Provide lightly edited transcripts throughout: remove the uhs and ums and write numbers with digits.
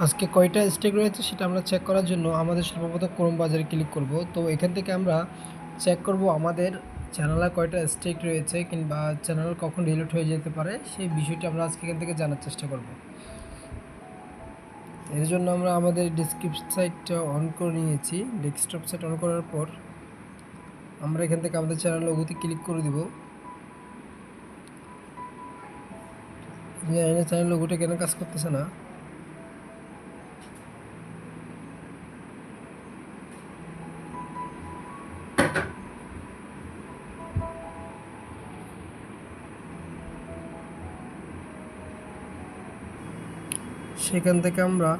আজকে কয়টা স্টেক রয়েছে সেটা আমরা চেক করার জন্য আমাদের সর্বপ্রথম ক্রোম বাজারে ক্লিক করব। তো এখান থেকে আমরা চেক করব আমাদের চ্যানেলে কয়টা স্টেক রয়েছে কিংবা চ্যানেল কখন ডিলিট হয়ে যেতে পারে সেই বিষয়টি আমরা আজকে এখান থেকে জানার চেষ্টা করব। এর জন্য আমরা আমাদের ডেস্কটপ সাইটটা অন করে নিয়েছি। ডেস্কটপ সাইট অন করার পর আমরা এখান থেকে আমাদের চ্যানেল লোগোতে ক্লিক করে দিব। চ্যানেল লোগোটা কেন কাজ করতেছে না? সেখান থেকে আমরা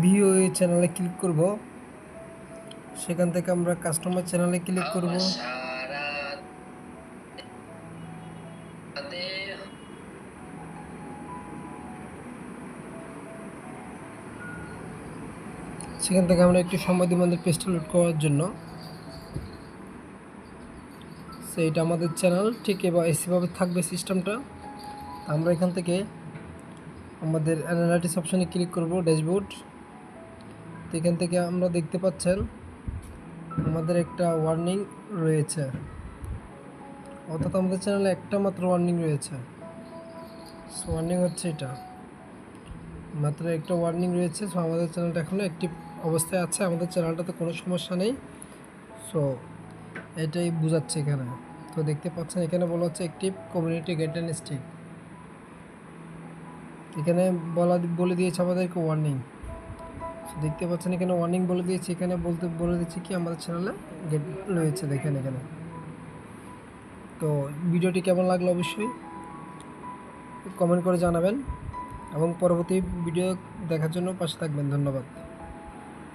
ভিওএ চ্যানেলে ক্লিক করব। সেখান থেকে আমরা কাস্টমার চ্যানেলে ক্লিক করব। সেখান থেকে আমরা একটু সময় দিব আমাদের পেজটা লোড করার জন্য। সেইটা আমাদের চ্যানেল ঠিক এভাবে থাকবে সিস্টেমটা। আমরা এখান থেকে আমাদের অ্যানালাইটিক্স অপশানে ক্লিক করব, ড্যাশবোর্ড। তো এখান থেকে আমরা দেখতে পাচ্ছেন আমাদের একটা ওয়ার্নিং রয়েছে, অর্থাৎ আমাদের চ্যানেলে একটা মাত্র ওয়ার্নিং রয়েছে। সো ওয়ার্নিং হচ্ছে এটা, মাত্র একটা ওয়ার্নিং রয়েছে। সো আমাদের চ্যানেলটা এখনও অ্যাক্টিভ অবস্থায় আছে, আমাদের চ্যানেলটাতে কোনো সমস্যা নেই। সো এটাই বোঝাচ্ছে এখানে। তো দেখতে পাচ্ছেন এখানে বলা হচ্ছে অ্যাক্টিভ কমিউনিটি গাইডলাইন স্টিক। এখানে বলে দিয়েছে আমাদেরকে ওয়ার্নিং। দেখতে পাচ্ছেন এখানে ওয়ার্নিং বলে দিয়েছে, এখানে বলে দিচ্ছে কি আমাদের চ্যানেলে গেট রয়েছে, দেখেন এখানে। তো ভিডিওটি কেমন লাগলো অবশ্যই কমেন্ট করে জানাবেন এবং পরবর্তী ভিডিও দেখার জন্য পাশে থাকবেন। ধন্যবাদ।